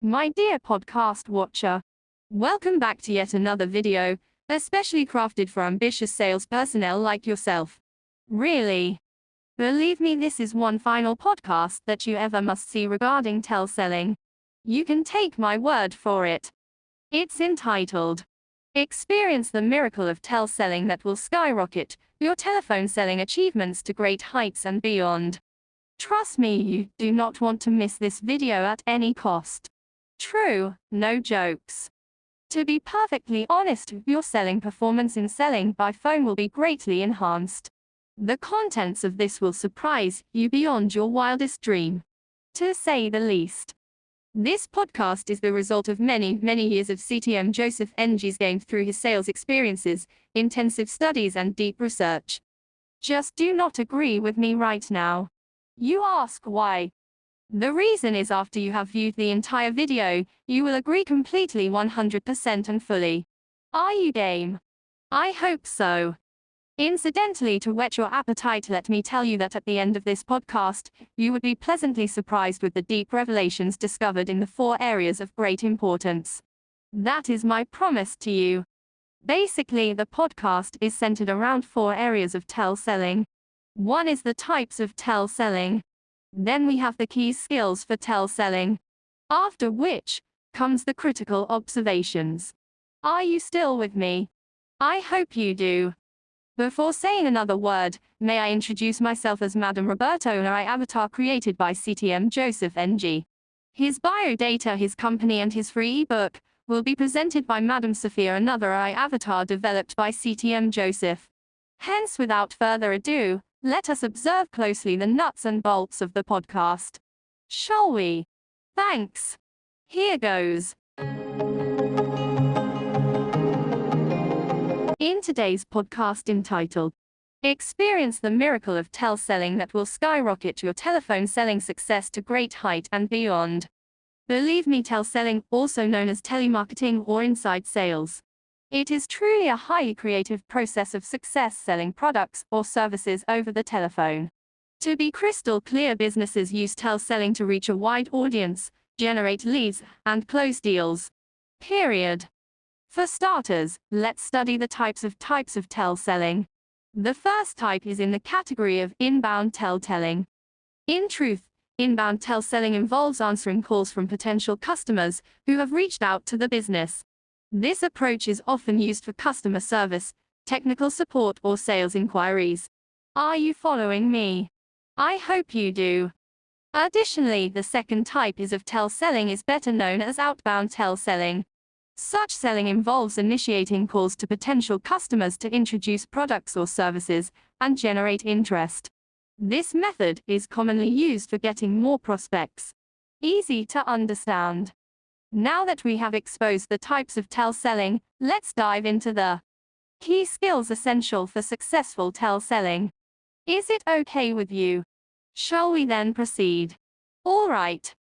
My dear podcast watcher, welcome back to yet another video, especially crafted for ambitious sales personnel like yourself. Really, believe me, this is one final podcast that you ever must see regarding teleselling. You can take my word for it. It's entitled, Experience the Miracle of Teleselling that will skyrocket your telephone selling achievements to great heights and beyond. Trust me, you do not want to miss this video at any cost. True, no jokes. To be perfectly honest, your selling performance in selling by phone will be greatly enhanced. The contents of this will surprise you beyond your wildest dream, to say the least. This podcast is the result of many years of CTM Joseph Ng's gained through his sales experiences, intensive studies and deep research. Just do not agree with me right now. You ask why? The reason is after you have viewed the entire video, you will agree completely 100% and fully. Are you game? I hope so. Incidentally, to whet your appetite, let me tell you that at the end of this podcast, you would be pleasantly surprised with the deep revelations discovered in the 4 areas of great importance. That is my promise to you. Basically, the podcast is centered around 4 areas of teleselling. One is the types of teleselling. Then we have the key skills for teleselling. After which comes the critical observations. Are you still with me? I hope you do. Before saying another word, may I introduce myself as Madam Roberto, an AI avatar created by CTM Joseph Ng. His biodata, his company and his free ebook will be presented by Madam Sophia, another AI avatar developed by CTM Joseph. Hence, without further ado, let us observe closely the nuts and bolts of the podcast. Shall we? Thanks. Here goes. In today's podcast entitled, Experience the Miracle of Teleselling that will skyrocket your telephone selling success to great height and beyond. Believe me, teleselling, also known as telemarketing or inside sales, it is truly a highly creative process of success selling products or services over the telephone. To be crystal clear, businesses use teleselling to reach a wide audience, generate leads, and close deals. Period. For starters, let's study the types of teleselling. The first type is in the category of inbound teleselling. In truth, inbound teleselling involves answering calls from potential customers who have reached out to the business. This approach is often used for customer service, technical support, or sales inquiries. Are you following me? I hope you do. Additionally, the second type of teleselling is better known as outbound teleselling. Such selling involves initiating calls to potential customers to introduce products or services and generate interest. This method is commonly used for getting more prospects. Easy to understand. Now that we have exposed the types of teleselling, let's dive into the key skills essential for successful teleselling. Is it okay with you? Shall we then proceed? All right.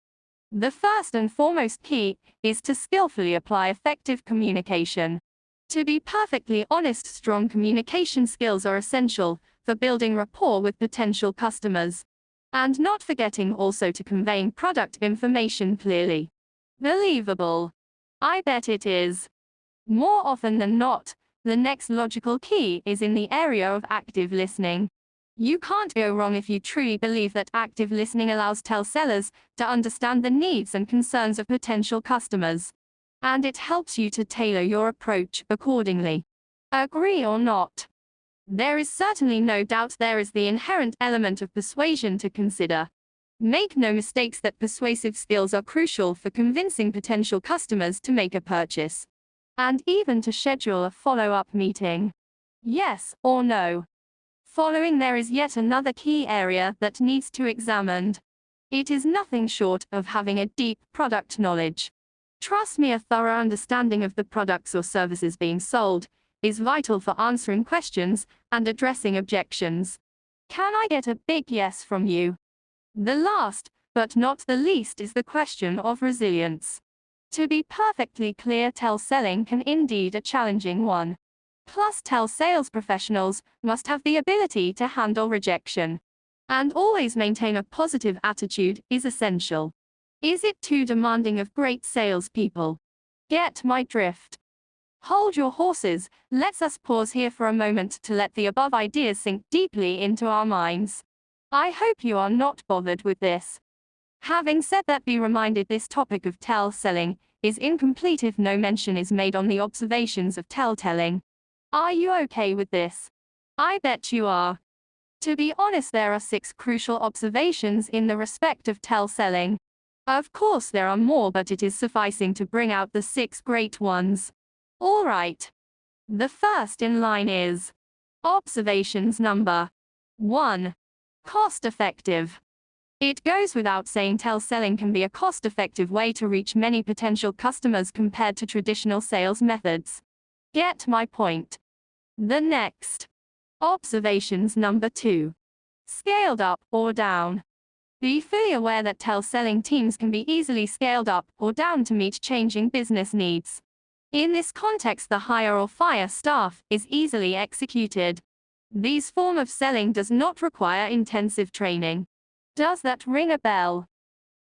The first and foremost key is to skillfully apply effective communication. To be perfectly honest, strong communication skills are essential for building rapport with potential customers, and not forgetting also to conveying product information clearly. Believable. I bet it is. More often than not, the next logical key is in the area of active listening. You can't go wrong if you truly believe that active listening allows telesellers to understand the needs and concerns of potential customers, and it helps you to tailor your approach accordingly. Agree or not? There is certainly no doubt there is the inherent element of persuasion to consider. Make no mistakes that persuasive skills are crucial for convincing potential customers to make a purchase, and even to schedule a follow-up meeting. Yes or no? Following, there is yet another key area that needs to be examined. It is nothing short of having a deep product knowledge. Trust me, a thorough understanding of the products or services being sold is vital for answering questions and addressing objections. Can I get a big yes from you? The last, but not the least, is the question of resilience. To be perfectly clear, teleselling can indeed be a challenging one. Plus, telesales professionals must have the ability to handle rejection. And always maintain a positive attitude is essential. Is it too demanding of great salespeople? Get my drift. Hold your horses, let us pause here for a moment to let the above ideas sink deeply into our minds. I hope you are not bothered with this. Having said that, be reminded this topic of selling is incomplete if no mention is made on the observations of telling. Are you okay with this? I bet you are. To be honest, there are 6 crucial observations in the respect of selling. Of course there are more, but it is sufficing to bring out the 6 great ones. Alright. The first in line is observations number 1. Cost effective. It goes without saying selling can be a cost-effective way to reach many potential customers compared to traditional sales methods. Get my point? The next observations number 2. Scaled up or down. Be fully aware that selling teams can be easily scaled up or down to meet changing business needs. In this context, the hire or fire staff is easily executed. This form of selling does not require intensive training. Does that ring a bell?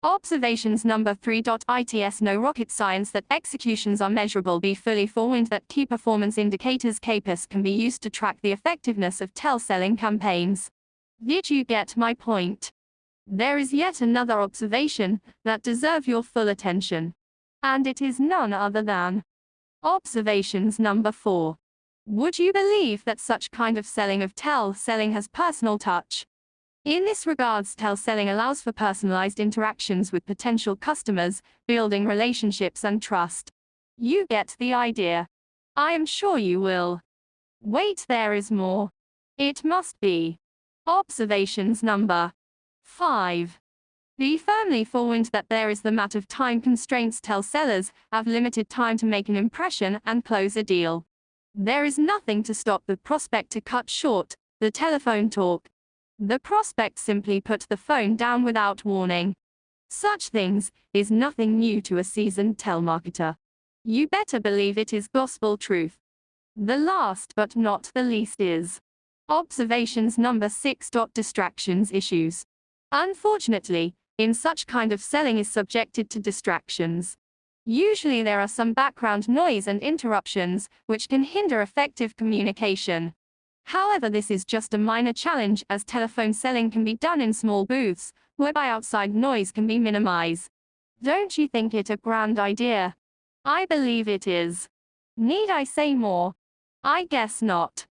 Observations number 3. It's no rocket science that executions are measurable. Be fully forewarned that key performance indicators KPIs can be used to track the effectiveness of selling campaigns. Did you get my point? There is yet another observation that deserves your full attention. And it is none other than observations number 4. Would you believe that such kind of selling of selling has personal touch? In this regards, selling allows for personalized interactions with potential customers, building relationships and trust. You get the idea. I am sure you will. Wait, there is more. It must be. Observations number 5. Be firmly forewarned that there is the matter of time constraints. Sellers have limited time to make an impression and close a deal. There is nothing to stop the prospect to cut short the telephone talk. The prospect simply put the phone down without warning. Such things is nothing new to a seasoned telemarketer. You better believe it is gospel truth. The last but not the least is observations number 6. Distractions issues. Unfortunately, in such kind of selling is subjected to distractions. Usually there are some background noise and interruptions which can hinder effective communication. However, this is just a minor challenge, as telephone selling can be done in small booths, whereby outside noise can be minimized. Don't you think it a grand idea? I believe it is. Need I say more? I guess not.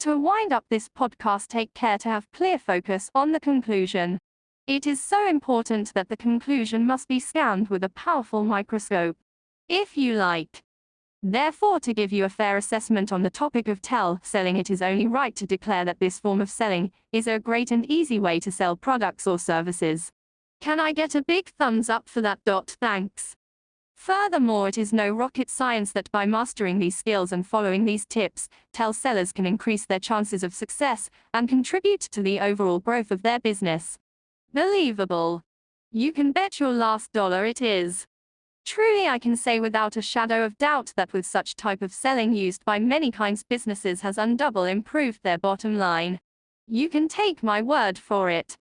To wind up this podcast, take care to have clear focus on the conclusion. It is so important that the conclusion must be scanned with a powerful microscope, if you like. Therefore, to give you a fair assessment on the topic of selling, it is only right to declare that this form of selling is a great and easy way to sell products or services. Can I get a big thumbs up for that? Thanks. Furthermore, it is no rocket science that by mastering these skills and following these tips, sellers can increase their chances of success and contribute to the overall growth of their business. Believable. You can bet your last dollar it is. Truly, I can say without a shadow of doubt that with such type of selling used by many kinds businesses has undouble improved their bottom line. You can take my word for it.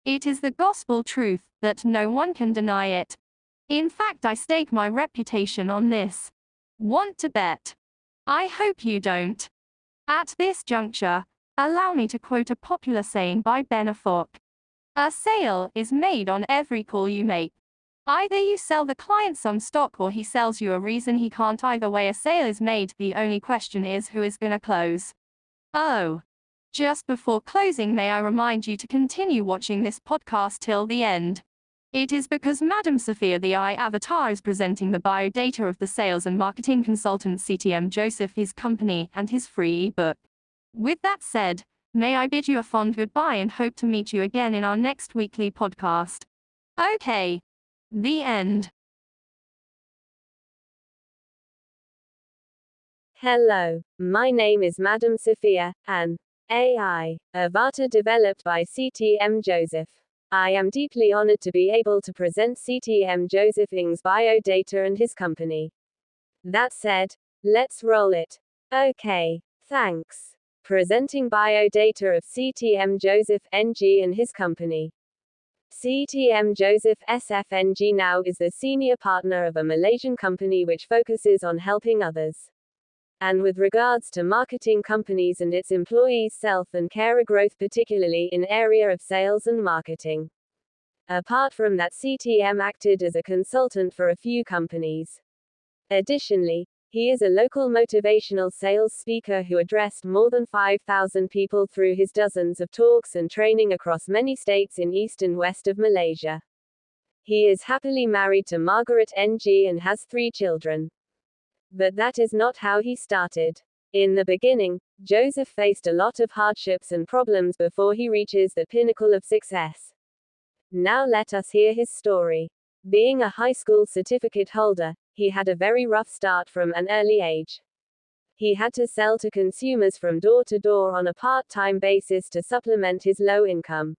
It is the gospel truth that no one can deny it. In fact, I stake my reputation on this. Want to bet? I hope you don't. At this juncture, allow me to quote a popular saying by Ben Affleck. A sale is made on every call you make. Either you sell the client some stock or he sells you a reason he can't. Either way, a sale is made. The only question is who is gonna close. Oh. Just before closing, may I remind you to continue watching this podcast till the end. It is because Madam Sophia the AI avatar is presenting the biodata of the sales and marketing consultant CTM Joseph, his company, and his free ebook. With that said, may I bid you a fond goodbye and hope to meet you again in our next weekly podcast. Okay. The end. Hello, my name is Madam Sophia, an AI avatar developed by CTM Joseph. I am deeply honored to be able to present CTM Joseph Ng's biodata and his company. That said, let's roll it. Okay, thanks. presenting biodata of CTM Joseph NG and his company. CTM Joseph SFNG now is the senior partner of a Malaysian company which focuses on helping others. And with regards to marketing companies and its employees' self and career growth, particularly in area of sales and marketing. Apart from that, CTM acted as a consultant for a few companies. Additionally, he is a local motivational sales speaker who addressed more than 5,000 people through his dozens of talks and training across many states in east and west of Malaysia. He is happily married to Margaret NG and has 3 children. But that is not how he started. In the beginning, Joseph faced a lot of hardships and problems before he reaches the pinnacle of success. Now let us hear his story. Being a high school certificate holder, he had a very rough start from an early age. He had to sell to consumers from door to door on a part-time basis to supplement his low income.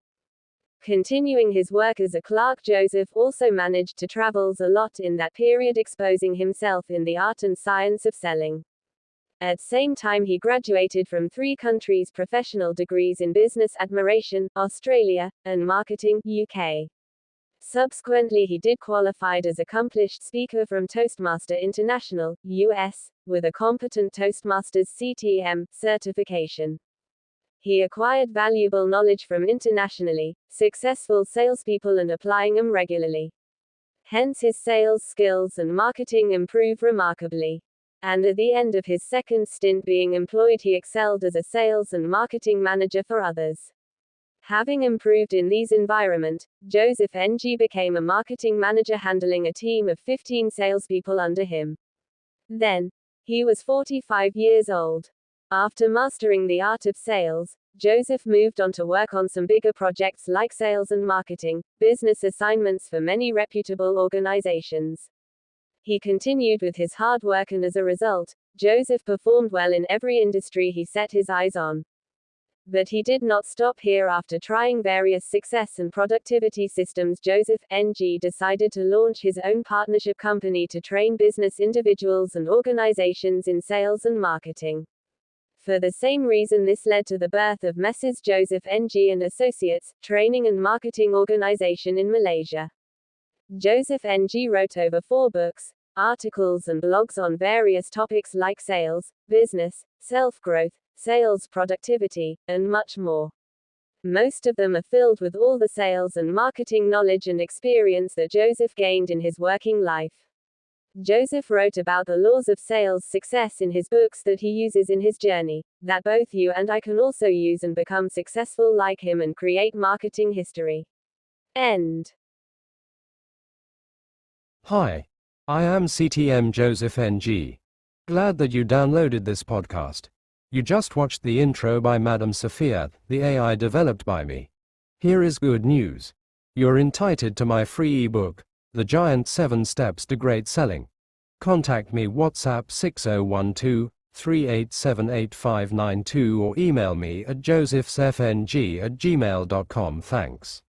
Continuing his work as a clerk, Joseph also managed to travel a lot in that period, exposing himself in the art and science of selling. At same time, he graduated from 3 countries professional degrees in business administration, Australia, and marketing, UK. Subsequently, he did qualified as accomplished speaker from Toastmaster International, US, with a competent Toastmasters CTM certification. He acquired valuable knowledge from internationally successful salespeople and applying them regularly. Hence his sales skills and marketing improved remarkably. And at the end of his second stint being employed, he excelled as a sales and marketing manager for others. Having improved in these environment, Joseph NG became a marketing manager handling a team of 15 salespeople under him. Then, he was 45 years old. After mastering the art of sales, Joseph moved on to work on some bigger projects like sales and marketing, business assignments for many reputable organizations. He continued with his hard work, and as a result, Joseph performed well in every industry he set his eyes on. But he did not stop here. After trying various success and productivity systems, Joseph NG decided to launch his own partnership company to train business individuals and organizations in sales and marketing. For the same reason, this led to the birth of Messrs. Joseph NG and Associates, training and marketing organization in Malaysia. Joseph NG wrote over 4 books, articles and blogs on various topics like sales, business, self-growth, sales productivity, and much more. Most of them are filled with all the sales and marketing knowledge and experience that Joseph gained in his working life. Joseph wrote about the laws of sales success in his books that he uses in his journey, that both you and I can also use and become successful like him and create marketing history. End. Hi, I am CTM Joseph NG. Glad that you downloaded this podcast. You just watched the intro by Madam Sophia, the AI developed by me. Here is good news. You're entitled to my free ebook, The Giant 7 Steps to Great Selling. Contact me WhatsApp 6012-3878-592 or email me at josephsfng@gmail.com. Thanks.